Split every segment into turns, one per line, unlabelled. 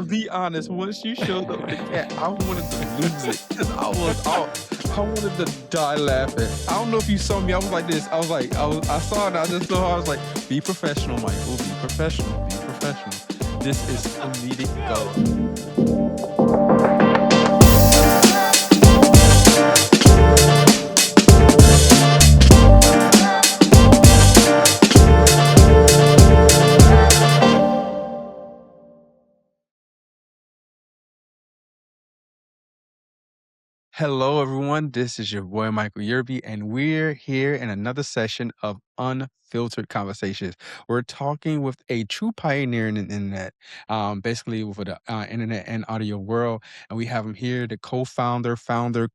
be honest, once you showed up with the cat, I wanted to lose it because I wanted to die laughing. I don't know if you saw me. I was like this. I saw it. I just saw. I was like, be professional, Michael. Be professional. Be professional. This is comedic gold. Hello, everyone. This is your boy, Michael Yearby, and we're here in another session of Unfiltered Conversations. We're talking with a true pioneer in the internet, basically with the internet and audio world. And we have him here, the co-founder,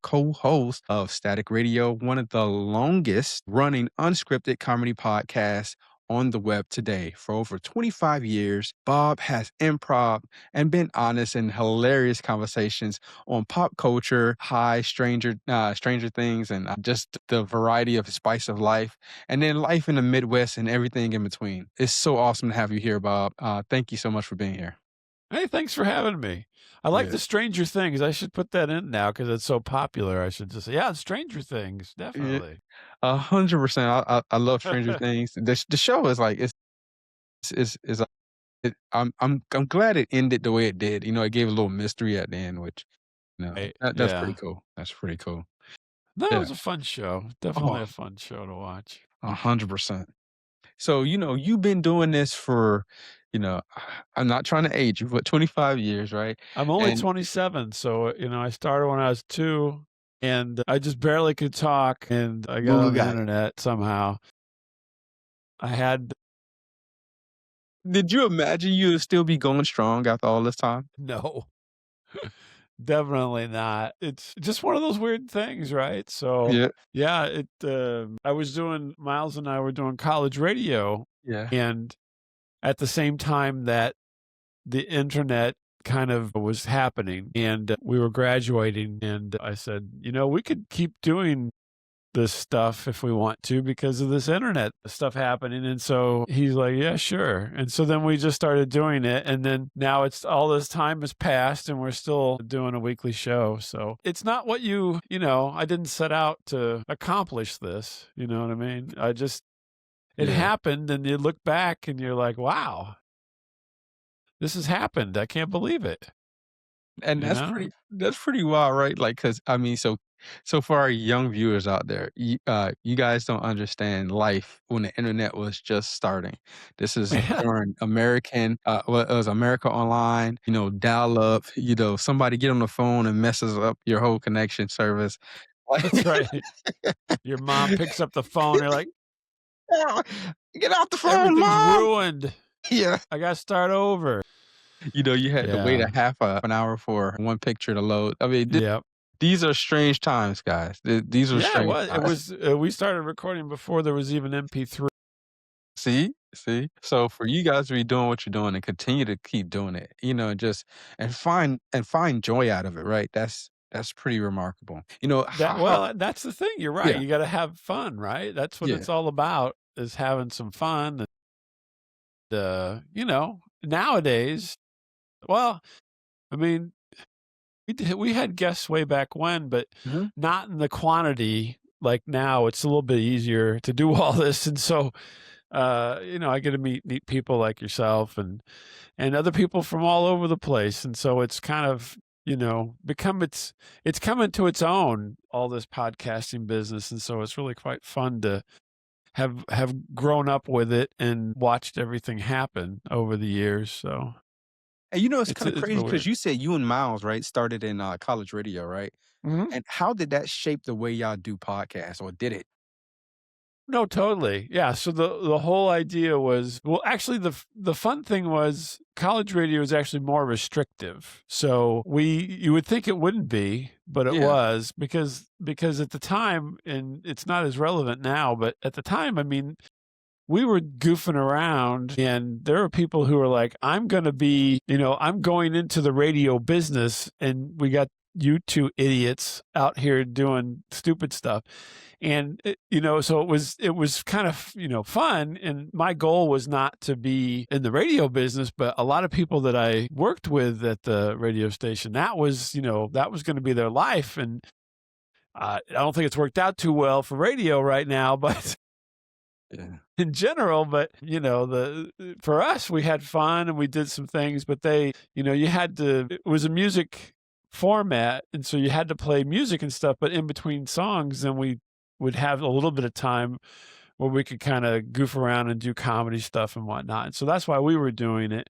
co-host of Static Radio, one of the longest running unscripted comedy podcasts on the web today. For over 25 years, Bob has improv and been honest in hilarious conversations on pop culture, Stranger Things, and just the variety of spice of life, and then life in the Midwest and everything in between. It's so awesome to have you here, Bob. Thank you so much for being here.
Hey, thanks for having me. I like the Stranger Things. I should put that in now because it's so popular. I should just say, yeah, Stranger Things, definitely.
100%. I love Stranger Things. The show is like I'm glad it ended the way it did. You know, it gave a little mystery at the end, which that's pretty cool. That's pretty cool.
That was a fun show. Definitely a fun show to watch.
100%. So, you've been doing this for, I'm not trying to age you, but 25 years, right?
I'm only 27. So, I started when I was 2 and I just barely could talk and I got on the internet somehow.
Did you imagine you would still be going strong after all this time?
No. Definitely not. It's just one of those weird things, right? So Miles and I were doing college radio.
Yeah.
And at the same time that the internet kind of was happening and we were graduating, and I said, we could keep doing this stuff if we want to because of this internet stuff happening. And so he's like, yeah, sure. And so then we just started doing it. And then now it's all this time has passed and we're still doing a weekly show. So it's not what I didn't set out to accomplish this. You know what I mean? It happened, and you look back and you're like, wow, this has happened. I can't believe it.
And that's pretty wild, right? Like, cause so for our young viewers out there, you guys don't understand life when the internet was just starting. This is during it was America Online, dial up, somebody get on the phone and messes up your whole connection service.
That's right. Your mom picks up the phone. You're like,
get out the phone,
everything's
Mom!
ruined.
Yeah.
I got to start over.
You had to wait a half an hour for one picture to load. I mean, these are strange times, guys. These are strange times.
It was. We started recording before there was even MP3.
See. So for you guys to be doing what you're doing and continue to keep doing it, and find joy out of it, right? That's pretty remarkable.
That's the thing. You're right.
Yeah.
You got to have fun, right? That's what it's all about, is having some fun. And, nowadays, well, I mean, we had guests way back when, but not in the quantity like now. It's a little bit easier to do all this. And so, I get to meet neat people like yourself and other people from all over the place. And so it's kind of, it's coming to its own, all this podcasting business. And so it's really quite fun to have grown up with it and watched everything happen over the years. So.
And it's kind of crazy because you said you and Miles, right, started in college radio, right?
Mm-hmm.
And how did that shape the way y'all do podcasts, or did it?
No, totally. Yeah. So the whole idea was, well, actually the fun thing was college radio is actually more restrictive. So you would think it wouldn't be, but it was because at the time, and it's not as relevant now, but at the time, I mean, we were goofing around, and there are people who are like, I'm going into the radio business, and we got you two idiots out here doing stupid stuff. And so it was kind of fun. And my goal was not to be in the radio business, but a lot of people that I worked with at the radio station, that was going to be their life. And I don't think it's worked out too well for radio right now, but
Yeah.
in general. But the for us, we had fun and we did some things, but you had to. It was a music format, and so you had to play music and stuff. But in between songs, then we would have a little bit of time where we could kind of goof around and do comedy stuff and whatnot. And so that's why we were doing it.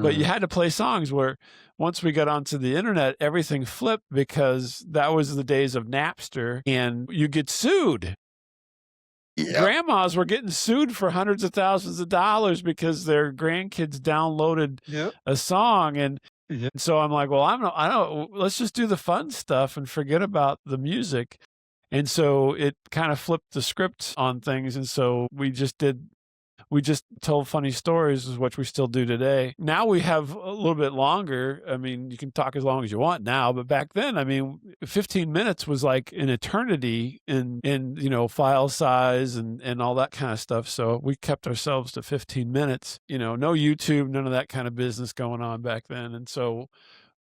But you
Mhm.
had to play songs where once we got onto the internet, everything flipped because that was the days of Napster and you get sued.
Yep.
Grandmas were getting sued for hundreds of thousands of dollars because their grandkids downloaded
Yep.
a song. And
Yep.
so I'm like, well, I don't, let's just do the fun stuff and forget about the music. And so it kind of flipped the script on things. And so we just told funny stories, is what we still do today. Now we have a little bit longer. I mean, you can talk as long as you want now, but back then, I mean, 15 minutes was like an eternity in file size and all that kind of stuff. So we kept ourselves to 15 minutes, no YouTube, none of that kind of business going on back then. And so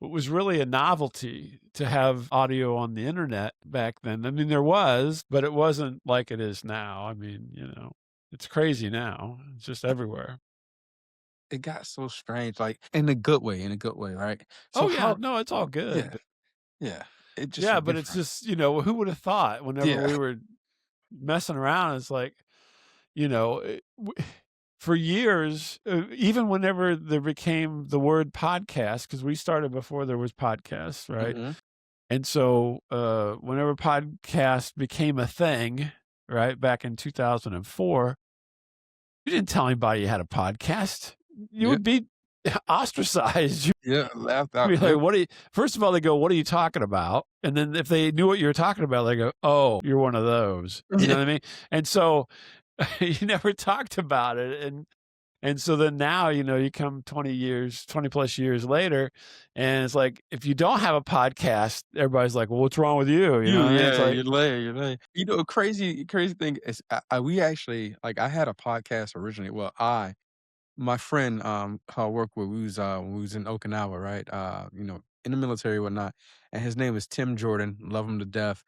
it was really a novelty to have audio on the internet back then. I mean, there was, but it wasn't like it is now. I mean, it's crazy now. It's just everywhere.
It got so strange, like, in a good way, right? So
Oh, yeah.
how
No, it's all
yeah,
good.
yeah. It just
Yeah, but it's
different.
just, who would have thought whenever
Yeah.
we were messing around, it's like, you know, it w for years, even whenever there became the word podcast, because we started before there was podcasts, right?
Mhm.
And so, whenever podcast became a thing, right, back in 2004, you didn't tell anybody you had a podcast. You
Yep.
would be ostracized. You'd
Yeah, laughed out.
be like,
Yep.
"What are you?" First of all, they go, "What are you talking about?" And then if they knew what you were talking about, they go, "Oh, you're one of those." You know
Yeah.
what I mean? And so you never talked about it, and so then now, you come 20 years, 20 plus years later, and it's like, if you don't have a podcast, everybody's like, well, what's wrong with you? You know
You
what I mean? It's
yeah,
like,
you're lame, you're lame. A crazy thing is we actually like, I had a podcast originally. Well, my friend, who I work with, when we was in Okinawa, right? In the military, and whatnot, and his name is Tim Jordan, love him to death.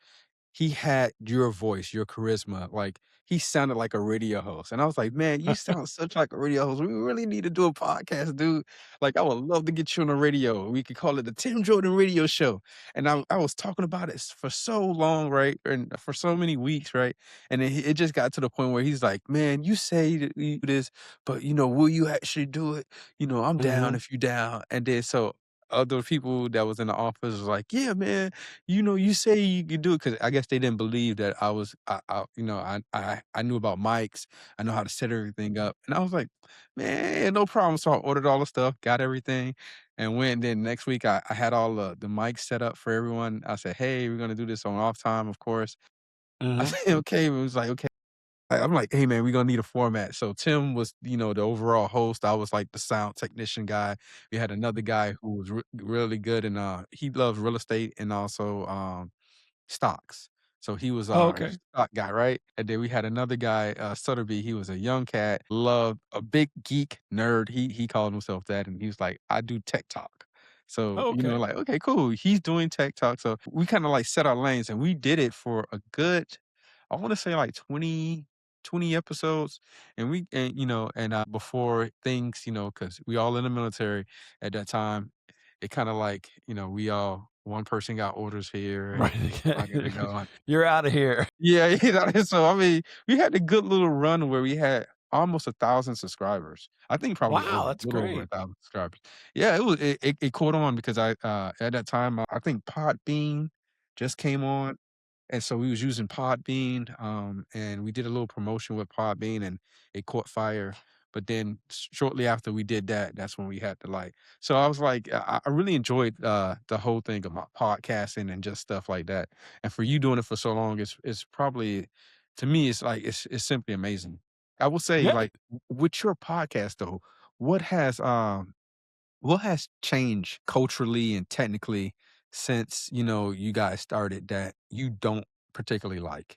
He had your voice, your charisma, like, he sounded like a radio host, and I was like, "Man, you sound such like a radio host. We really need to do a podcast, dude. Like, I would love to get you on the radio. We could call it the Tim Jordan Radio Show." And I was talking about it for so long, right, and for so many weeks, right, and it just got to the point where he's like, "Man, you say that you do this, but, will you actually do it? I'm down
uh
if you down." And then so other people that was in the office was like, "Yeah, man, you say you can do it," because I guess they didn't believe that I knew about mics, I know how to set everything up, and I was like, "Man, no problem." So I ordered all the stuff, got everything, and went. Then next week, I had all the mics set up for everyone. I said, "Hey, we're gonna do this on off time, of course." I
uh-huh.
said, "Okay." It was like, "Okay." I'm like, "Hey, man, we're gonna need a format." So Tim was, the overall host. I was like the sound technician guy. We had another guy who was really good, and he loves real estate and also stocks. So he was
Oh,
our
okay.
stock guy, right? And then we had another guy, Sutterby. He was a young cat, loved a big geek nerd. He called himself that, and he was like, "I do tech talk." So
Oh, okay.
like, okay, cool. He's doing tech talk. So we kind of like set our lanes, and we did it for a good, I want to say like 20 episodes. And before things, because we all in the military at that time, it kind of like, we all one person got orders here and I gotta
Right.
go.
You're out of here.
Yeah, so I mean, we had a good little run where we had almost 1,000 subscribers. I think probably
Wow,
over, a
that's
little over
great.
1,000 subscribers. Yeah, it caught on because at that time, I think Podbean just came on, and so we was using Podbean, and we did a little promotion with Podbean, and it caught fire. But then shortly after we did that, that's when we had to like. So I was like, I really enjoyed the whole thing about podcasting and just stuff like that. And for you doing it for so long, it's probably, to me, it's like it's simply amazing. I will say,
Yeah.
like, with your podcast though, what has um what has changed culturally and technically since, you guys started that you don't particularly like?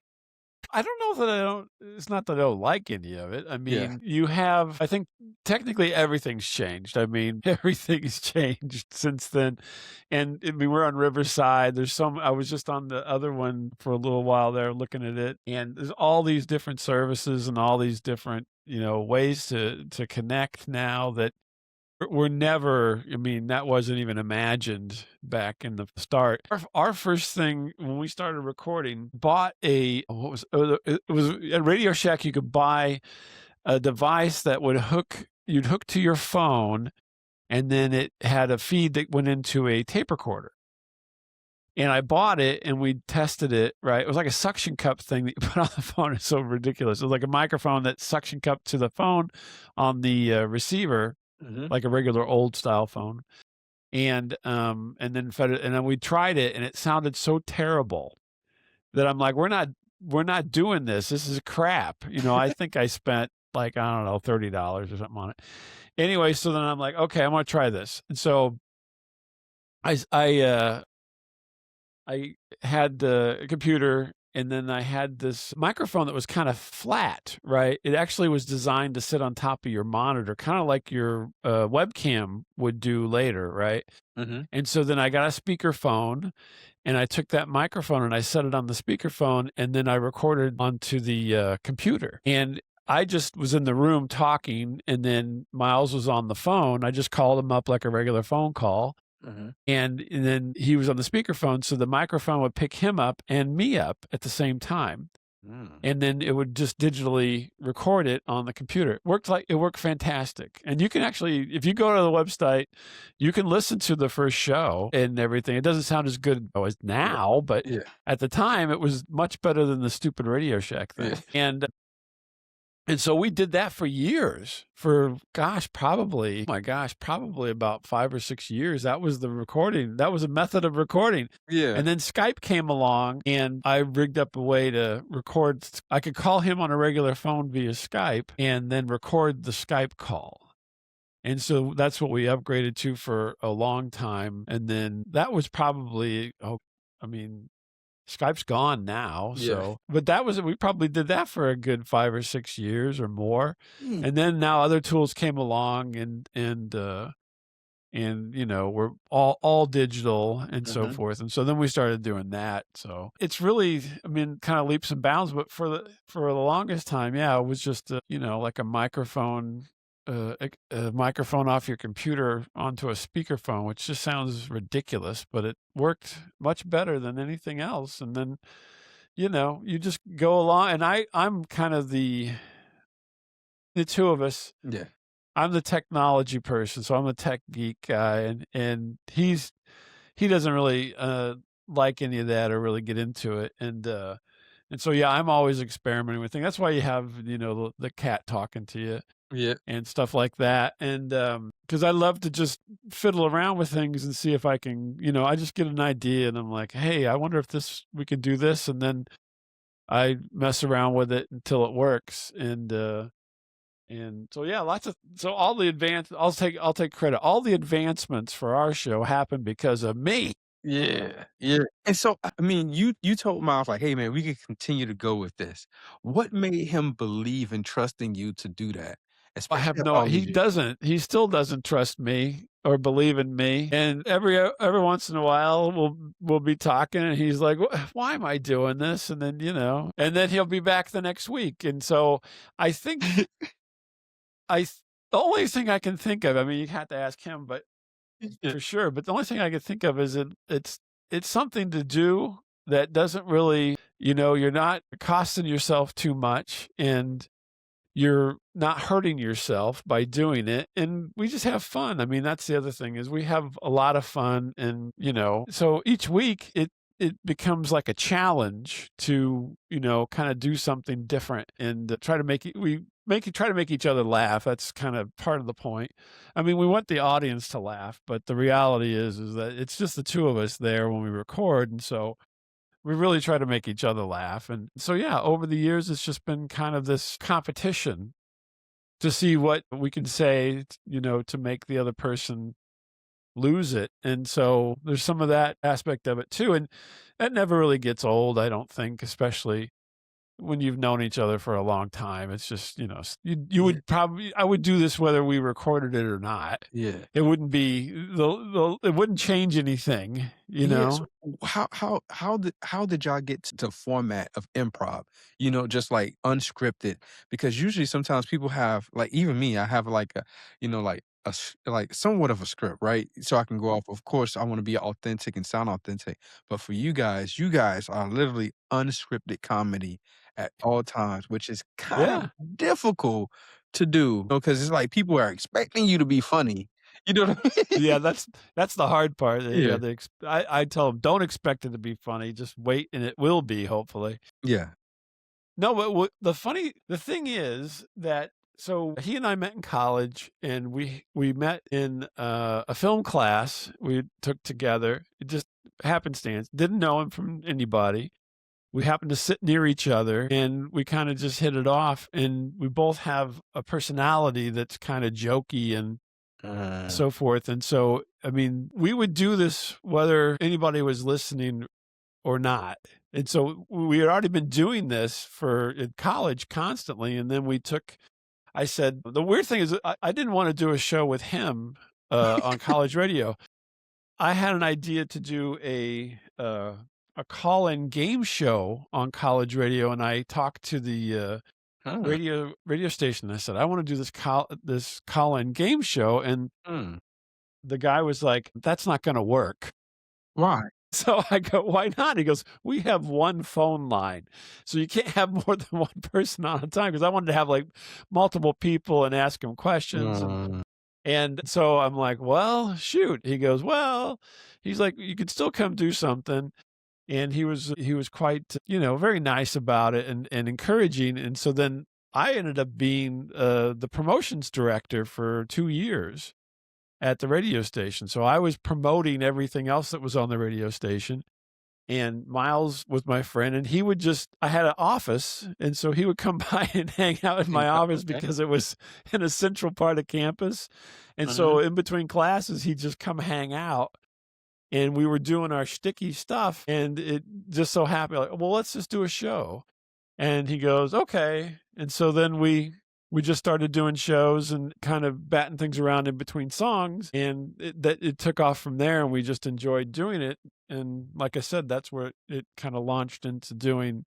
I don't know that I don't it's not that I don't like any of it. I
Yeah.
mean, I think technically everything's changed. I mean, everything's changed since then. And I mean, we're on Riverside. I was just on the other one for a little while there looking at it. And there's all these different services and all these different, ways to connect now that were never, I mean, that wasn't even imagined back in the start. Our first thing when we started recording, bought it was at Radio Shack. You could buy a device that you'd hook to your phone, and then it had a feed that went into a tape recorder. And I bought it and we tested it, right? It was like a suction cup thing that you put on the phone. It's so ridiculous. It was like a microphone that suction cup to the phone on the receiver,
Mhm.
like a regular old style phone. And then fed it, and then we tried it and it sounded so terrible that I'm like, we're not doing this. This is crap. I think I spent like, I don't know, $30 or something on it. Anyway, so then I'm like, okay, I'm gonna try this. And so I had the computer, and then I had this microphone that was kind of flat, right? It actually was designed to sit on top of your monitor, kind of like your webcam would do later, right?
Mhm.
And so then I got a speakerphone, and I took that microphone and I set it on the speakerphone, and then I recorded onto the computer. And I just was in the room talking, and then Miles was on the phone. I just called him up like a regular phone call.
Mhm.
And then he was on the speakerphone, so the microphone would pick him up and me up at the same time.
Mm.
And then it would just digitally record it on the computer. It worked fantastic. And you can actually, if you go to the website, you can listen to the first show and everything. It doesn't sound as good as
Yeah.
now, but
Yeah.
at the time it was much better than the stupid Radio Shack
Yeah.
thing. And so we did that for years, for probably about 5 or 6 years. That was the recording. That was a method of recording.
Yeah.
And then Skype came along, and I rigged up a way to record. I could call him on a regular phone via Skype and then record the Skype call. And so that's what we upgraded to for a long time. And then that was probably, I mean, Skype's gone now,
Yeah.
but we probably did that for a good 5 or 6 years or more.
Mm.
And then now other tools came along, and we're all digital and so
Mhm.
forth. And so then we started doing that. So it's really, I mean, kind of leaps and bounds, but for the longest time, yeah, it was just like a microphone off your computer onto a speakerphone, which just sounds ridiculous, but it worked much better than anything else. And then, you just go along, and I'm kind of the two of us.
Yeah.
I'm the technology person, so I'm a tech geek guy, and he doesn't really like any of that or really get into it. And so yeah, I'm always experimenting with things. That's why you have the cat talking to you
Yeah.
and stuff like that. And because I love to just fiddle around with things and see if I can, I just get an idea and I'm like, hey, I wonder if we can do this, and then I mess around with it until it works. And so yeah, so all the I'll take credit. All the advancements for our show happened because of me.
Yeah. Yeah. And so, I mean, you told Miles, like, "Hey, man, we can continue to go with this." What made him believe and trust in you to do that,
I have
especially after
no
all these years?
he still doesn't trust me or believe in me. And every once in a while we'll be talking and he's like, Why am I doing this?" And then, and then he'll be back the next week. And so I think I th- the only thing I can think of, I mean, you have to ask him, but
Yeah.
for sure, but the only thing I can think of is it's something to do that doesn't really, you're not costing yourself too much, and you're not hurting yourself by doing it, and we just have fun. I mean, that's the other thing, is we have a lot of fun, and so each week it becomes like a challenge to kind of do something different and try to try to make each other laugh. That's kind of part of the point. I mean, we want the audience to laugh, but the reality is that it's just the two of us there when we record, and so we really try to make each other laugh. And so, yeah, over the years, it's just been kind of this competition to see what we can say, to make the other person lose it. And so there's some of that aspect of it too. And that never really gets old, I don't think, especially when you've known each other for a long time. It's just, you
Yeah,
would probably, I would do this whether we recorded it or not.
yeah.
It wouldn't be it wouldn't change anything, you
Yeah, so
know?
how did y'all get to format of improv? Just like unscripted, because usually sometimes people have like even me, I have like like like somewhat of a script, right? So I can go off. Of course, I want to be authentic and sound authentic, but for you guys are literally unscripted comedy at all times, which is kind of
Yeah.
difficult to do, because it's like people are expecting you to be funny. You know what I mean?
Yeah, that's the hard part. Yeah,
Yeah,
I tell them, "Don't expect it to be funny, just wait and it will be, hopefully."
yeah.
No, but the thing is that so he and I met in college, and we met in, a film class we took together. It just happenstance, didn't know him from anybody. We happened to sit near each other, and we kinda just hit it off, and we both have a personality that's kinda jokey and
Uh,
so forth, and so, I mean, we would do this whether anybody was listening or not. And so we had already been doing this for in college constantly. And then I said, the weird thing is I didn't want to do a show with him on college radio. I had an idea to do a call-in game show on college radio. And I talked to the
huh.
radio station. I said, I want to do this call-in game show. And
Mm.
the guy was like, that's not going to work.
Why?
So I go, "Why not?" He goes, "We have one phone line, so you can't have more than one person on a time." Because I wanted to have, like, multiple people and ask them questions,
Mm.
and so I'm like, "Well, shoot." He goes, "Well," he's like, "You could still come do something." And he was quite, very nice about it and encouraging, and so then I ended up being, the promotions director for 2 years at the radio station. So I was promoting everything else that was on the radio station. And Miles was my friend, and he would I had an office. And so he would come by and hang out in my office
Okay.
because it was in a central part of campus. And
Uh-huh.
so in between classes, he'd just come hang out. And we were doing our sticky stuff. And it just so happened, like, well, let's just do a show. And he goes, "Okay." And so then we just started doing shows and kind of batting things around in between songs, and it took off from there, and we just enjoyed doing it. And like I said, that's where it kind of launched into doing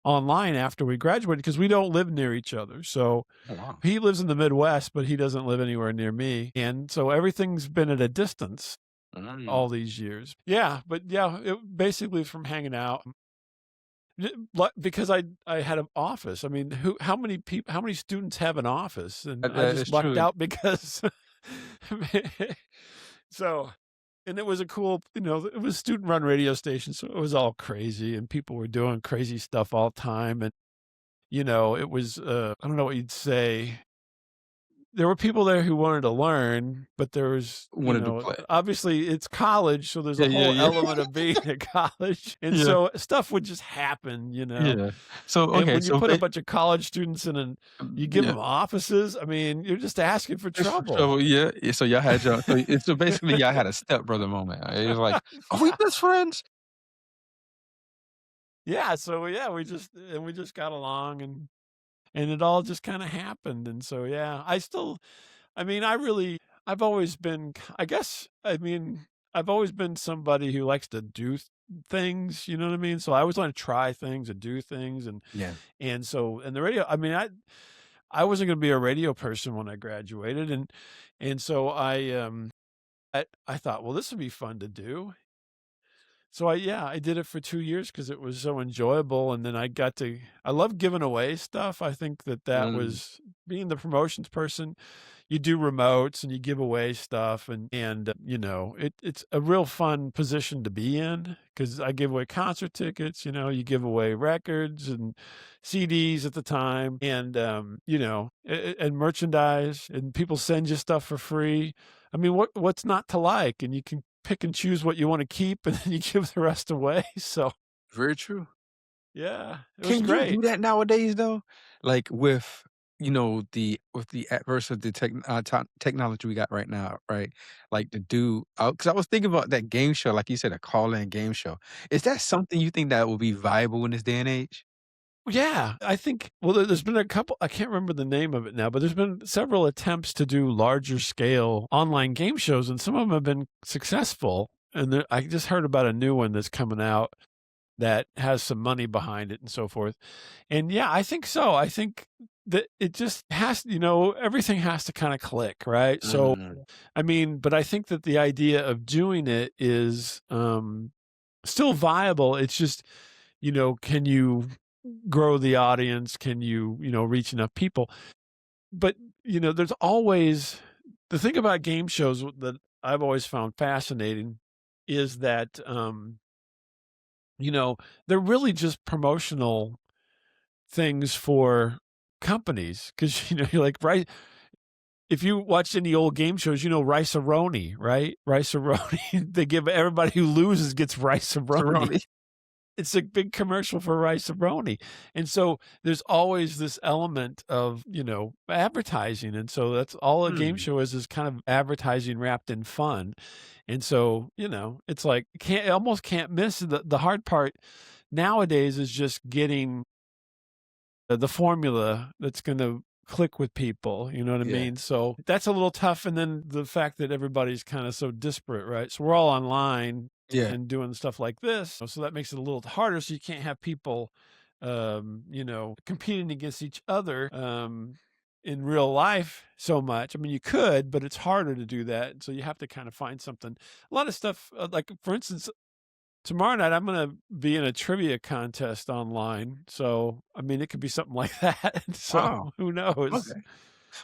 online after we graduated because we don't live near each other. So
Oh, wow.
he lives in the Midwest, but he doesn't live anywhere near me. And so everything's been at a distance
Mm.
all these years. Yeah, but yeah, it basically from hanging out. Because I had an office. I mean, how many students have an office? And
That
I
that
just
is
lucked
true.
out because so and it was a cool, it was student run radio station, so it was all crazy and people were doing crazy stuff all the time. And, it was, I don't know what you'd say. There were people there who wanted to learn, but there was,
Wanted to play.
obviously it's college, so there's a
Yeah, yeah,
whole
yeah.
element of being at college, and
Yeah,
so stuff would just happen.
yeah. So,
And
okay,
when you
so
put a bunch of college students in and you give
yeah.
them offices, I mean, you're just asking for trouble.
So, yeah, yeah, so y'all had so basically y'all had a stepbrother moment. It was like, "Are we best friends?"
Yeah, so yeah, we just got along and it all just kinda happened. And so, yeah, I mean, I've always been I guess, I mean, I've always been somebody who likes to do things, you know what I mean? So I always wanna try things and do things. and
Yeah.
and so and the radio, I mean, I wasn't gonna be a radio person when I graduated. And so I thought, "Well, this would be fun to do." So I did it for 2 years because it was so enjoyable. And then I love giving away stuff. I think that
Mm.
was being the promotions person. You do remotes and you give away stuff, and it's a real fun position to be in because I give away concert tickets. You give away records and CDs at the time, and and merchandise, and people send you stuff for free. I mean, what's not to like? And you can pick and choose what you want to keep, and then you give the rest away. So
Very true.
yeah, it was
Can you
great.
do that nowadays though? Like with the with the adverse of the technology we got right now, right? Like to do, because I was thinking about that game show, like you said, a call-in game show. Is that something you think that will be viable in this day and age?
Yeah, I think well, there's been a couple I can't remember the name of it now, but there's been several attempts to do larger scale online game shows, and some of them have been successful, and I just heard about a new one that's coming out that has some money behind it and so forth. And yeah, I think so. I think that it just has, everything has to kind of click, right? So,
Mm,
I mean, but I think that the idea of doing it is still viable. It's just, can you grow the audience? Can you, reach enough people? But, there's always the thing about game shows that I've always found fascinating is that, they're really just promotional things for companies because you're like, right? If you watched any old game shows, Rice-A-Roni, right? Rice-A-Roni, they give everybody who loses gets Rice-A-Roni.
Cerrone.
It's a big commercial for Rice-A-Roni. And so there's always this element of, advertising. And so that's all a game
Hmm.
show is kind of advertising wrapped in fun. And so, it's like almost can't miss the hard part nowadays is just getting the formula that's going to click with people, you know what I
Yeah.
mean? So that's a little tough. And then the fact that everybody's kind of so disparate, right? So we're all online
Yeah.
and doing stuff like this. So that makes it a little harder. So you can't have people, competing against each other, in real life so much. I mean, you could, but it's harder to do that. So you have to kind of find something. A lot of stuff, like for instance, tomorrow night, I'm gonna be in a trivia contest online, so, I mean, it could be something like that, so
Wow.
who knows?
Okay.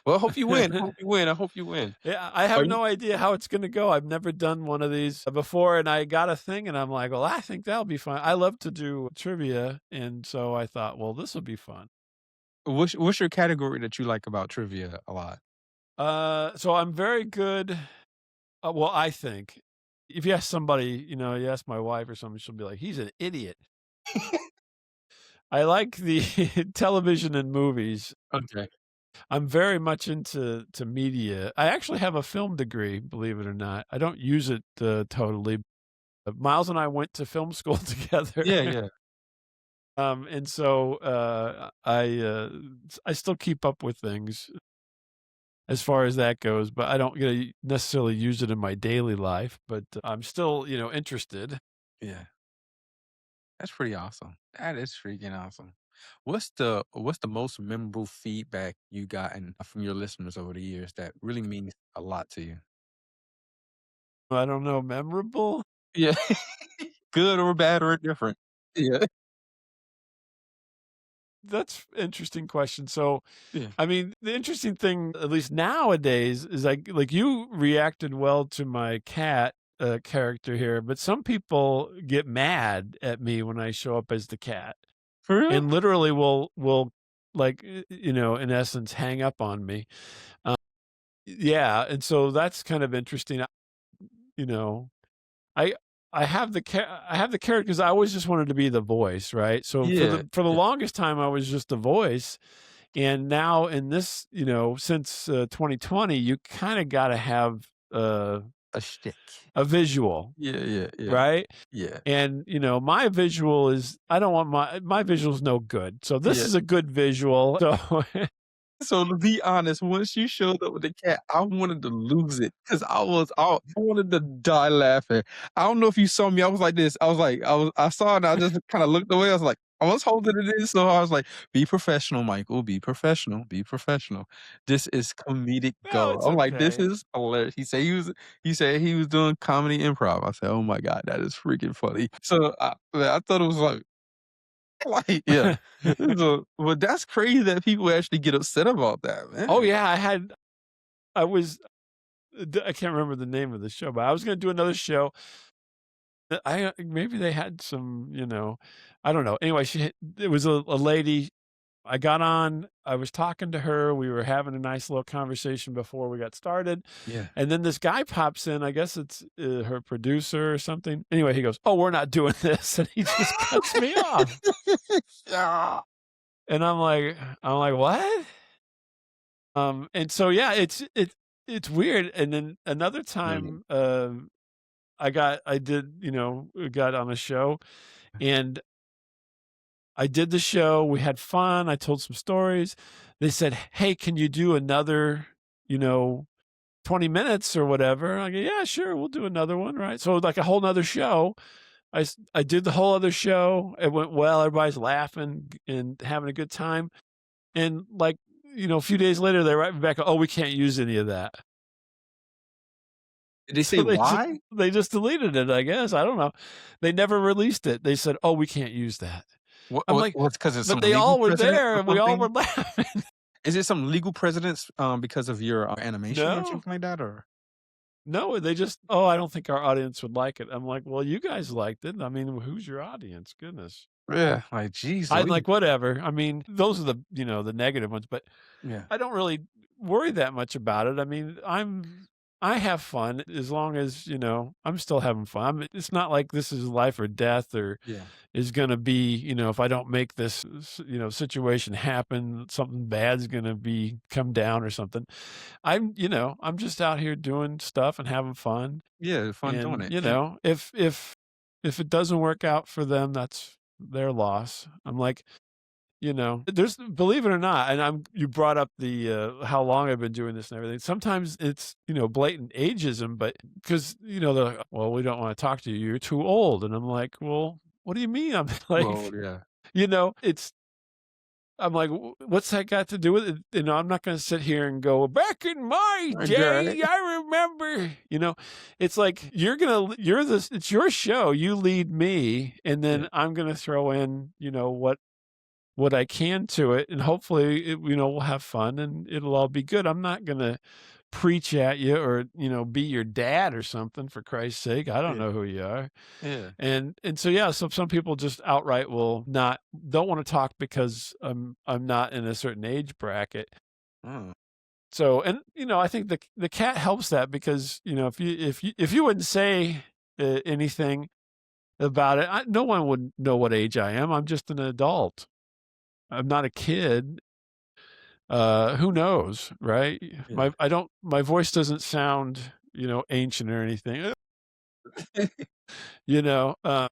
Well, I hope you win. I hope you win. I hope you win.
Yeah, I
Are
have
you
no idea how it's gonna go, I've never done one of these before, and I got a thing, and I'm like, "Well, I think that'll be fun." I love to do trivia, and so I thought, "Well, this'll be fun."
what's your category that you like about trivia a lot?
So I'm very good well, I think. If you ask somebody, you ask my wife or something, she'll be like, "He's an idiot." I like the television and movies.
Okay.
I'm very much into media. I actually have a film degree, believe it or not. I don't use it totally. Miles and I went to film school together,
Yeah, yeah.
and so I still keep up with things as far as that goes, but I don't necessarily use it in my daily life. But I'm still interested.
Yeah. That's pretty awesome. That is freaking awesome. What's the most memorable feedback you gotten from your listeners over the years that really means a lot to you?
I don't know, memorable.
Yeah. Good or bad or indifferent. Yeah.
That's interesting question. So
Yeah.
I mean, the interesting thing, at least nowadays, is like you reacted well to my cat character here, but some people get mad at me when I show up as the cat,
For real?
and literally will like in essence hang up on me. Um, yeah, and so that's kind of interesting. You know, I I have the character because I always just wanted to be the voice, right? So
Yeah.
for the
Yeah.
longest time, I was just the voice. And now in this, since 2020, you kinda gotta have,
A shtick.
a visual,
Yeah, yeah, yeah.
right?
Yeah.
And, my visual is I don't want my visual is no good. So this
Yeah.
is a good visual. So
So to be honest, once you showed up with the cat, I wanted to lose it because I wanted to die laughing. I don't know if you saw me. I was like this. I saw it and I just kind of looked away. I was like, I was holding it in. So I was like, be professional, Michael. Be professional. Be professional. This is comedic
no,
gold.
it's
I'm like, this
okay.
is hilarious. He said he was doing comedy improv. I said, oh my God, that is freaking funny. So I thought it was like like, yeah. So, but that's crazy that people actually get upset about that,
Oh,
man.
yeah, I was I can't remember the name of the show, but I was gonna do another show. Maybe they had some, I don't know. Anyway, it was a lady. I got on, I was talking to her, we were having a nice little conversation before we got started,
Yeah.
and then this guy pops in, I guess it's, her producer or something. Anyway, he goes, "Oh, we're not doing this," and he just cuts me off,
Yeah.
and I'm like, "What?" And so, yeah, it's weird. And then another
Yeah.
time, we got on a show, and I did the show, we had fun, I told some stories. They said, "Hey, can you do another, you know, 20 minutes or whatever?" I go, "Yeah, sure, we'll do another one," right? So, like, a whole 'nother show. I did the whole other show, it went well, everybody's laughing and having a good time, and, like, a few days later, they write me back, "Oh, we can't use any of that."
Did they say
So
why?
they just deleted it, I guess, I don't know. They never released it. They said, "Oh, we can't use that." I'm like,
What's because of
"But
some
they
legal
all were
precedent
there
or
and we all were
something?
laughing."
Is it some legal precedents, because of your, animation or
No,
something like that, or
no, they just, "Oh, I don't think our audience would like it." I'm like, "Well, you guys liked it. I mean, who's your audience? Goodness."
yeah, like, geez
I'm
Louise.
like, "Whatever." I mean, those are the negative ones, but
Yeah,
I don't really worry that much about it. I mean, I have fun as long as, I'm still having fun. It's not like this is life or death, or
yeah,
is gonna be, if I don't make this, situation happen, something bad's gonna be come down or something. I'm just out here doing stuff and having fun.
yeah, fun doing
And,
it, and
if it doesn't work out for them, that's their loss. I'm like, there's, believe it or not, and you brought up the, how long I've been doing this and everything. Sometimes it's, blatant ageism, but because, they're like, "Well, we don't wanna talk to you. You're too old." And I'm like, "Well, what do you mean?" I'm
well,
like,
yeah,
it's I'm like, What's that got to do with it?" I'm not gonna sit here and go, "Back in my
right,
day, I remember." It's like, it's your show. You lead me, and
yeah,
then I'm gonna throw in, what I can to it, and hopefully we'll have fun and it'll all be good. I'm not gonna preach at you, or, be your dad or something, for Christ's sake. I don't
yeah,
know who you are.
yeah,
And so, yeah, so some people just outright will not don't wanna talk because I'm not in a certain age bracket.
mm,
So, and, I think the cat helps that, because, if you wouldn't say, anything about it, no one would know what age I am. I'm just an adult. I'm not a kid. Who knows, right?
yeah.
My voice doesn't sound, ancient or anything. You know, uh,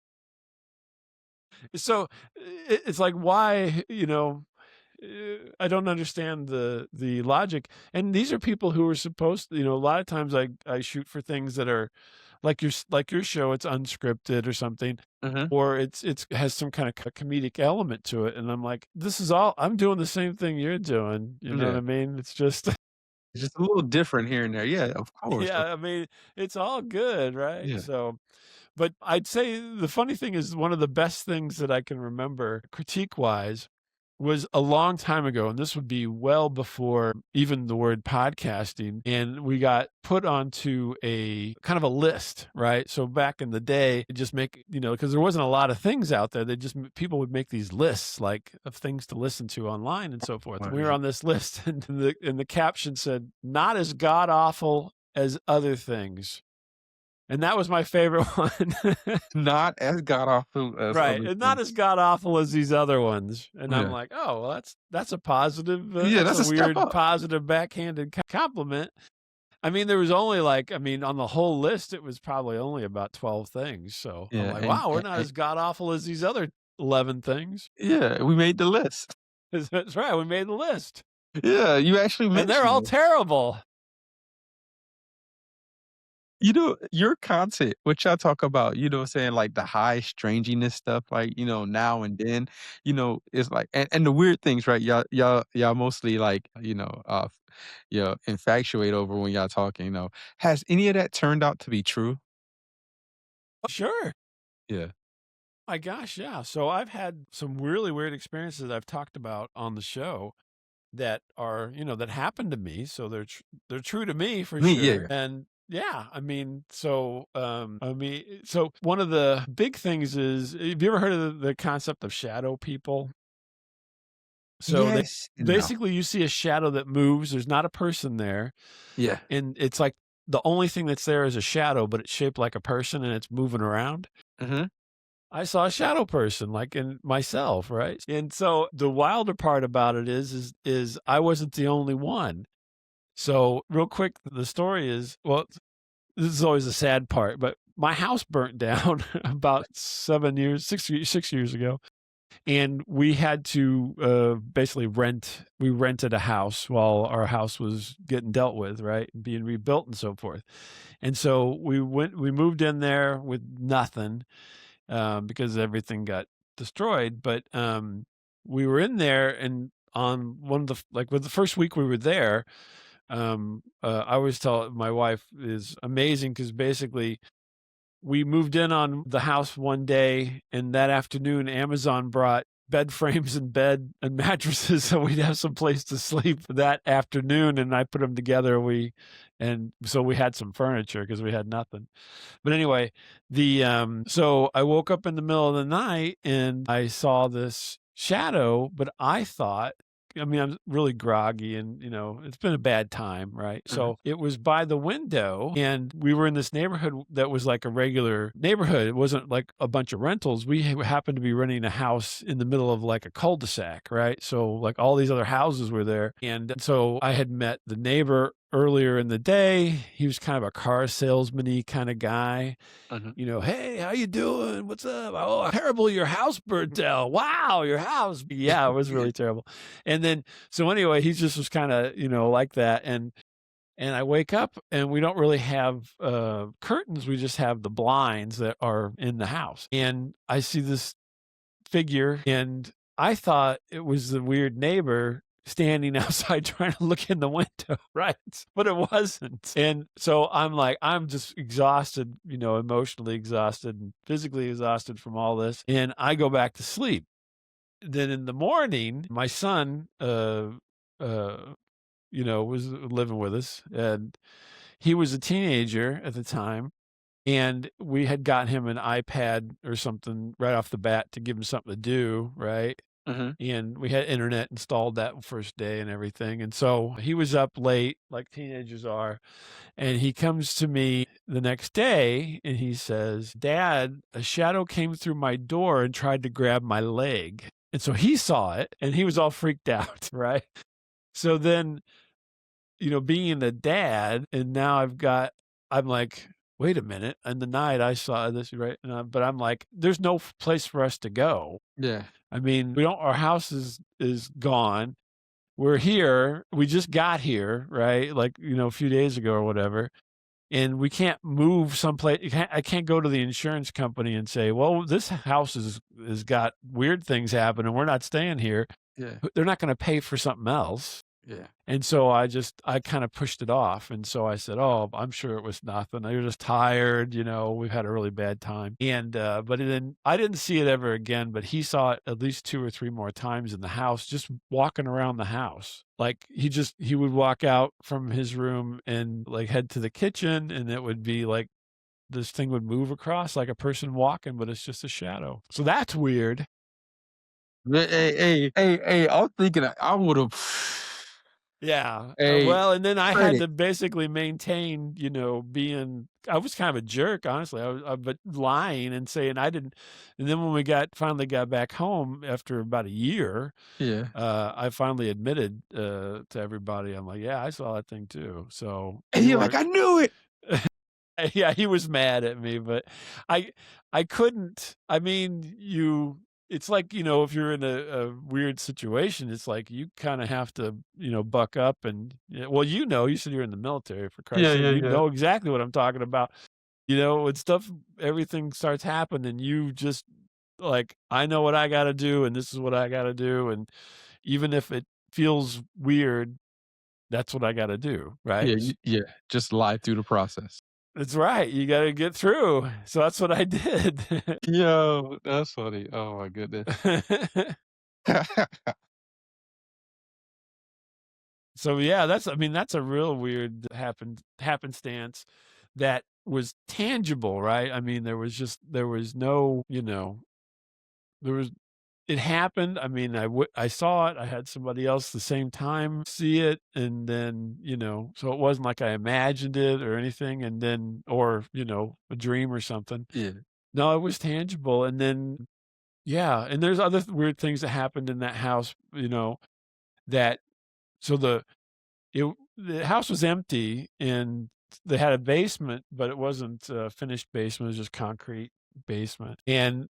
so it's like, why, I don't understand the logic. And these are people who are supposed to, a lot of times I shoot for things that are like your show, it's unscripted or something,
Mhm,
or it's has some kind of comedic element to it. And I'm like, this is all I'm doing, the same thing you're doing. You know what
yeah.
I mean? It's just,
It's just a little different here and there, yeah,
yeah, I mean, it's all good, right?
yeah,
So, but I'd say the funny thing is, one of the best things that I can remember critique-wise was a long time ago, and this would be well before even the word podcasting, and we got put onto a kind of a list, right? So back in the day, it just make, because there wasn't a lot of things out there, they just people would make these lists, like, of things to listen to online and so forth. And we were
right.
on this list, and the caption said, "Not as god awful as other things." And that was my favorite one.
Not as god awful as
Right,
other
and not
things.
as god awful as these other ones. And I'm
Yeah.
like, "Oh, well, that's a positive,
Yeah,
that's
that's
a
a step
weird
up.
positive backhanded compliment." I mean, there was only, like, on the whole list, it was probably only about 12 things. So I'm
Yeah,
like, "Wow, we're not
and
as god awful as these other 11 things."
yeah, we made the list.
That's right, we made the list.
Yeah, you actually
And they're
mentioned
all
it.
terrible.
Your content, what y'all talk about, what I'm saying, like the high strangeness stuff, like, now and then, it's like and the weird things, right? Y'all mostly like, infatuate over when y'all talking. Has any of that turned out to be true?
Sure.
Yeah.
My gosh, yeah. So I've had some really weird experiences I've talked about on the show that are, that happened to me. So they're true to me for
Me, yeah,
sure.
yeah.
And yeah, so one of the big things is, have you ever heard of the concept of shadow people? So they
Yes and no.
basically, you see a shadow that moves. There's not a person there,
Yeah.
and it's like the only thing that's there is a shadow, but it's shaped like a person and it's moving around.
Mhm.
I saw a shadow person, like, in myself, right? And so the wilder part about it is I wasn't the only one. So real quick, the story is, well, this is always the sad part, but my house burnt down about 7 years, 6 years ago, and we had to, basically we rented a house while our house was getting dealt with, right, and being rebuilt and so forth. And so we moved in there with nothing, because everything got destroyed. But we were in there, and on one of the like with the first week we were there, I always tell my wife is amazing because basically we moved in on the house one day, and that afternoon, Amazon brought bed frames and bed and mattresses so we'd have some place to sleep that afternoon, and I put them together. And so we had some furniture because we had nothing. But anyway, so I woke up in the middle of the night and I saw this shadow, but I thought, I mean, I'm really groggy and, it's been a bad time, right?
Mhm.
So it was by the window, and we were in this neighborhood that was like a regular neighborhood. It wasn't like a bunch of rentals. We happened to be renting a house in the middle of like a cul-de-sac, right? So like all these other houses were there. And so I had met the neighbor earlier in the day. He was kind of a car salesman-y kind of guy.
Mhm.
"Hey, how you doing? What's up? Oh, terrible, your house burnt down. Wow, your house." Yeah, it was really terrible. And then so anyway, he just was kinda, like that. And I wake up and we don't really have, curtains, we just have the blinds that are in the house. And I see this figure, and I thought it was the weird neighbor standing outside trying to look in the window, right? But it wasn't. And so I'm like, I'm just exhausted, emotionally exhausted and physically exhausted from all this. And I go back to sleep. Then in the morning, my son, uh, was living with us, and he was a teenager at the time, and we had gotten him an iPad or something right off the bat to give him something to do, right?
Mhm.
And we had internet installed that first day and everything. And so he was up late, like teenagers are. And he comes to me the next day and he says, "Dad, a shadow came through my door and tried to grab my leg." And so he saw it and he was all freaked out, right? So then, being a dad, and now I'm like, wait a minute. In the night, I saw this, right? But I'm like, there's no place for us to go.
Yeah.
I mean, our house is gone. We're here. We just got here, right? Like, a few days ago or whatever. And we can't move someplace. I can't go to the insurance company and say, "Well, this house has got weird things happening. We're not staying here."
Yeah.
They're not going to pay for something else.
Yeah.
And so I kind of pushed it off. And so I said, "Oh, I'm sure it was nothing. You're just tired. We've had a really bad time." And, but then I didn't see it ever again, but he saw it at least 2 or 3 more times in the house, just walking around the house. Like he would walk out from his room and like head to the kitchen, and it would be like this thing would move across like a person walking, but it's just a shadow. So that's weird.
Hey, I was thinking I would've
Yeah,
hey,
well, and then I had
credit.
to basically maintain, being I was kind of a jerk, honestly, but lying and saying I didn't. And then when we finally got back home after about a year,
Yeah.
I finally admitted, to everybody, I'm like, "Yeah, I saw that thing too." So
And
you
you're like,
are
"I knew it."
yeah, he was mad at me, but I I couldn't. I mean, it's like, if you're in a weird situation, it's like you kinda have to, buck up and well, you said you're in the military, for Christ's
Yeah,
sake,
yeah,
you
yeah.
know exactly what I'm talking about. When everything starts happening, you just like, "I know what I gotta do, and this is what I gotta do, and even if it feels weird, that's what I gotta do," right?
Yeah, just lie through the process.
That's right, you gotta get through. So that's what I did.
Yo, that's funny. Oh my goodness.
So, yeah, that's a real weird happenstance that was tangible, right? I mean, there was no, there was it happened. I mean, I saw it, I had somebody else the same time see it, and then, so it wasn't like I imagined it or anything, and then or, a dream or something.
Yeah.
No, it was tangible, and then yeah, and there's other weird things that happened in that house, that so the it the house was empty, and they had a basement, but it wasn't a finished basement, it was just concrete basement, and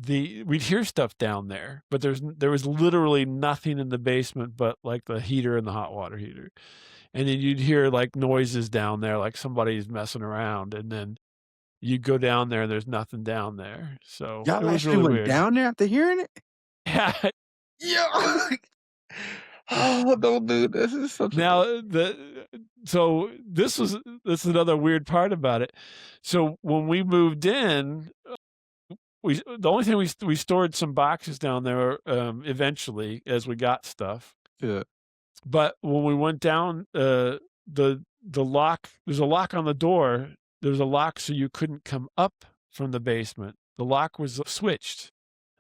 we'd hear stuff down there, but there was literally nothing in the basement but, like, the heater and the hot water heater, and then you'd hear, like, noises down there, like somebody's messing around, and then you'd go down there, and there's nothing down there, so it
Y'all
was
actually
really
went
weird.
down there after hearing it?
Yeah.
Yeah. Oh, don't do this. This is such a
Now, the so this is another weird part about it. So, when we moved in, the only thing we stored some boxes down there, eventually as we got stuff,
yeah,
but when we went down, the lock there's a lock on the door. There's a lock so you couldn't come up from the basement. The lock was switched.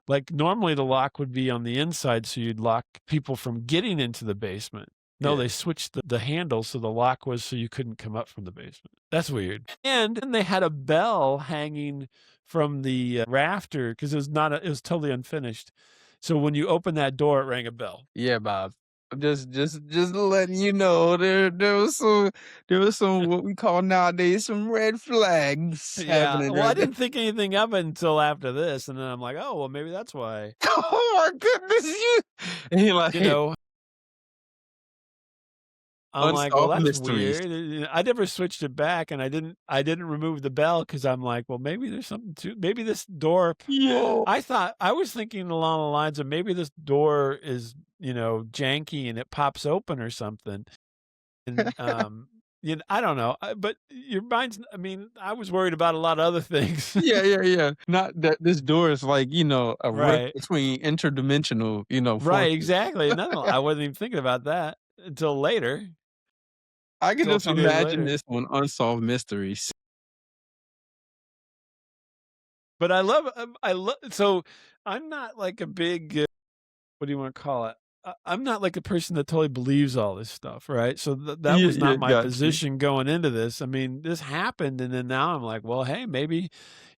Like, normally, the lock would be on the inside, so you'd lock people from getting into the basement. No,
yeah.
they switched the handle, so the lock was so you couldn't come up from the basement. That's weird. And then they had a bell hanging from the, rafter, 'cause it was totally unfinished. So when you open that door, it rang a bell.
Yeah, Bob. I'm just letting you know there was some what we call nowadays some red flags
Yeah.
happening
Well, I
right there.
didn't think anything of it until after this, and then I'm like, "Oh, well, maybe that's why."
Oh my goodness, you and you're like,
You
"Hey,
know? I'm like, "Well,
unsolved
that's
mysteries."
weird." I never switched it back, and I didn't remove the bell because 'cause I'm like, "Well, maybe there's something to maybe this door."
Yo.
I was thinking along the lines of maybe this door is, janky and it pops open or something, and, I don't know, but your mind's I mean, I was worried about a lot of other things.
Yeah, yeah, yeah. Not that this door is like, a rift
Right.
between interdimensional,
Right,
forces.
exactly, and I wasn't even thinking about that until later,
I can
until a
just
few days
imagine
later.
this on Unsolved Mysteries.
But I love so I'm not like a big, what do you wanna call it? I'm not like a person that totally believes all this stuff, right? So that
Yeah,
was
yeah,
not my
got you.
position going into this. I mean, this happened, and then now I'm like, "Well, hey, maybe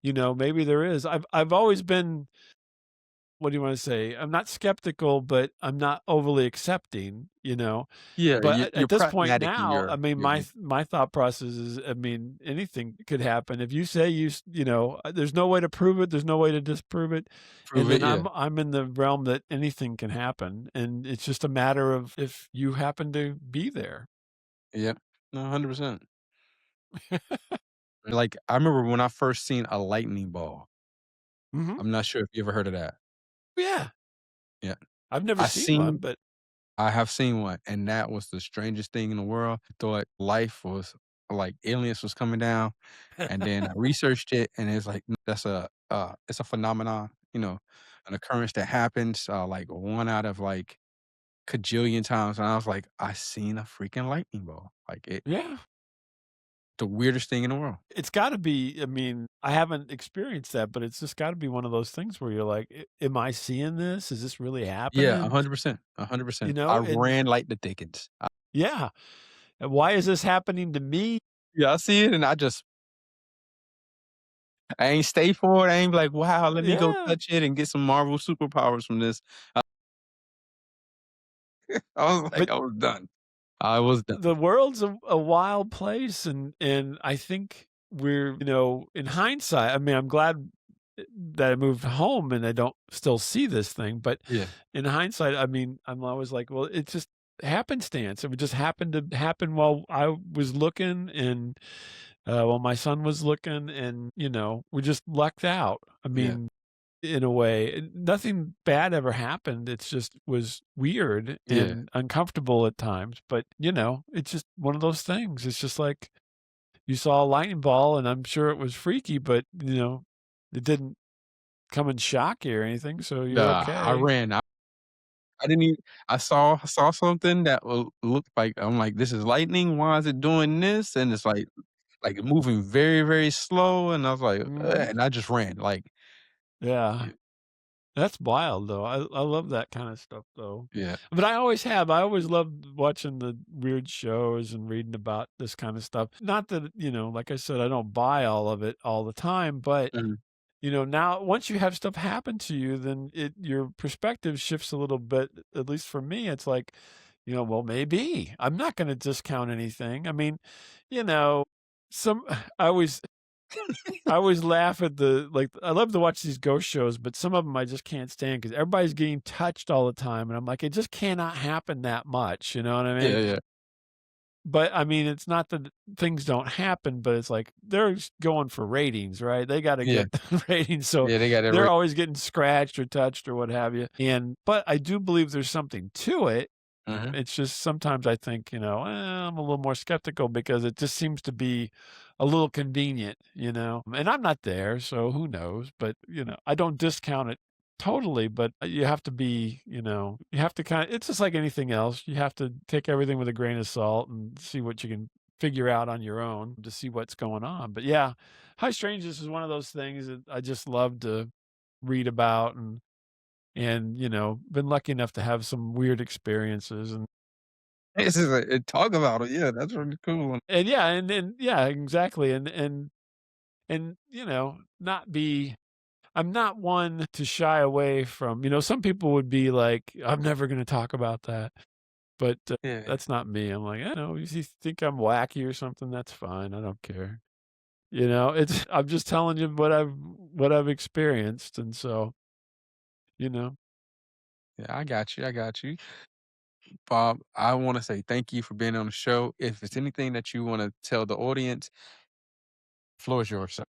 there is." I've always been, what do you wanna say? I'm not skeptical, but I'm not overly accepting, you know?
Yeah,
But
you're
at this point
pragmatic in
now, I
your
mean,
your view.
my thought process is, I mean, anything could happen. If you say there's no way to prove it, there's no way to disprove it,
Prove
and
it,
then
yeah.
I'm in the realm that anything can happen, and it's just a matter of if you happen to be there.
Yep. No, 100%. Like, I remember when I first seen a lightning ball.
Mhm.
I'm not sure if you ever heard of that.
Yeah.
Yeah.
I've never
I
seen one,
seen
but
I have seen one, and that was the strangest thing in the world. I thought life was like aliens was coming down, and then I researched it, and it's like, that's it's a phenomenon, an occurrence that happens, like, 1 out of, like, cajillion times, and I was like, "I seen a freaking lightning ball." Like,
yeah.
the weirdest thing in the world.
It's gotta be, I mean, I haven't experienced that, but it's just gotta be one of those things where you're like, Am I seeing this? Is this really
Yeah,
happening?"
100%, 100%. I
And
ran like the dickens.
yeah. And why is this happening to me?
Yeah, I see it, and I ain't stay for it. I ain't be like, "Wow, let me go
Yeah.
touch it and get some Marvel superpowers from this." I was
But
like, I was done. I was done.
the world's a wild place, and I think we're, in hindsight, I mean, I'm glad that I moved home and I don't still see this thing, but
Yeah,
in hindsight, I mean, I'm always like, well, it's just happenstance. It would just happen to happen while I was looking, and while my son was looking, and we just lucked out. I
yeah,
mean, in a way, nothing bad ever happened. It's just was weird
yeah,
and uncomfortable at times. But it's just one of those things. It's just like you saw a lightning ball, and I'm sure it was freaky, but it didn't come and shock you or anything, so you're
I
okay.
ran. I didn't even I saw something that looked like I'm like, "This is lightning, why is it doing this?" And it's like moving very, very slow, and I was like,
Mhm.
and I just ran, like,
Yeah.
yeah,
That's wild, though. I love that kinda stuff, though.
yeah,
But I always have. I always loved watching the weird shows and reading about this kinda stuff. Not that, like I said, I don't buy all of it all the time, but,
mhm,
now once you have stuff happen to you, then your perspective shifts a little bit, at least for me. It's like, Well, maybe. I'm not gonna discount anything. I mean, you know, some I always I always laugh at I love to watch these ghost shows, but some of them I just can't stand because everybody's getting touched all the time, and I'm like, "It just cannot happen that much," you know what I mean?
Yeah, yeah,
But, I mean, it's not that things don't happen, but it's like they're going for ratings, right? They gotta
yeah,
get the ratings, so
yeah, they got that
they're
right.
always getting scratched or touched or what have you, but I do believe there's something to it.
Mhm.
It's just sometimes I think, I'm a little more skeptical because it just seems to be a little convenient, and I'm not there, so who knows? But, I don't discount it totally, but you have to be, you have to it's just like anything else. You have to take everything with a grain of salt and see what you can figure out on your own to see what's going on. But yeah, High Strangeness is one of those things that I just love to read about and been lucky enough to have some weird experiences
This is talk about it, yeah, that's really cool.
and yeah, and yeah, exactly, and not be I'm not one to shy away from some people would be like, "I'm never gonna talk about that," but,
Yeah,
that's not me. I'm like, "I know, if you think I'm wacky or something, that's fine, I don't care." It's I'm just telling you what I've experienced, and so, you know
yeah, I got you, I got you. Bob, I wanna say thank you for being on the show. If it's anything that you wanna tell the audience, floor is yours, sir.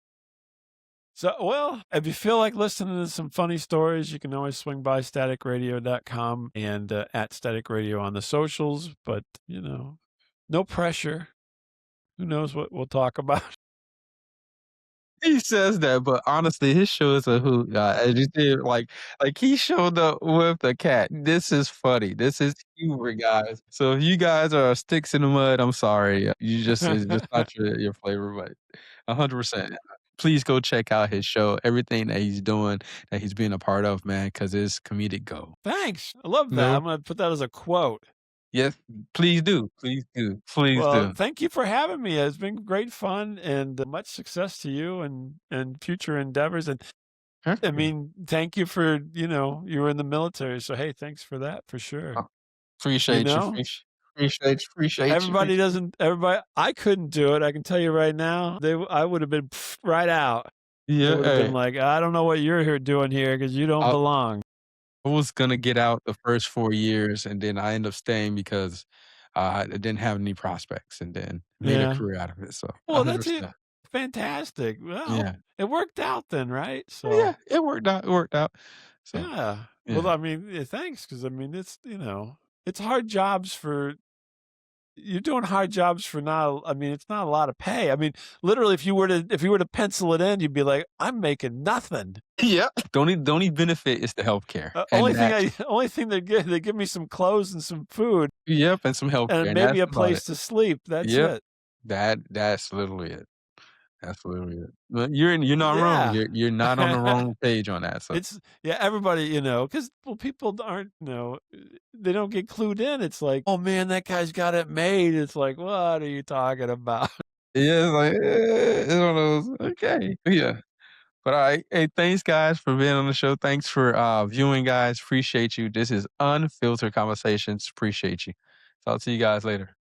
So, well, if you feel like listening to some funny stories, you can always swing by staticradio.com and at Static Radio on the socials. But, no pressure. Who knows what we'll talk about?
He says that, but honestly, his show is a hoot, as you said, like, he showed up with the cat. This is funny. This is humor, guys. So if you guys are sticks in the mud, I'm sorry. You just it's just not your flavor, but 100%. Please go check out his show, everything that he's doing, that he's being a part of, man, because it's comedic gold.
Thanks. I love that.
No?
I'm going to put that as a quote.
Yes, please do. Please do. Please
Well,
do.
thank you for having me. It's been great fun and much success to you and future endeavors. And
Thank
I
you.
mean, thank you for, you were in the military. So, hey, thanks for that for sure.
Oh,
You
appreciate you.
know?
Appreciate you.
Everybody I couldn't do it, I can tell you right now. I would have been right out. They
Yeah,
would have been
hey,
like, "I don't know what you're here doing here because you don't
I
belong."
I was gonna get out the first 4 years, and then I ended up staying because, I didn't have any prospects and then made a
Yeah.
career out of it, so
Well, that's it.
100%.
Fantastic. Well,
Yeah.
it worked out then, right?
Yeah,
So,
it worked out. So,
yeah. Well,
yeah.
I mean, thanks because I mean, it's hard jobs for you're doing hard jobs for not I mean, it's not a lot of pay. I mean, literally, if you were to pencil it in, you'd be like, "I'm making nothing."
Yep. The only benefit is the healthcare, and that's
Only thing they give me some clothes and some food
yep, and some healthcare,
and
and
maybe
that's
a
about it.
place to sleep, that's
Yep.
it.
That's literally it. That's literally it. But you're not wrong.
Yeah.
You're not on the wrong page on that, so
Yeah, everybody, because well, people aren't, they don't get clued in. It's like, "Oh, man, that guy's got it made." It's like, "What are you talking about?"
yeah, it's like, it's one of those, okay. Yeah. But alright. Hey, thanks guys for being on the show. Thanks for viewing, guys. Appreciate you. This is Unfiltered Conversations. Appreciate you. Talk to you guys later.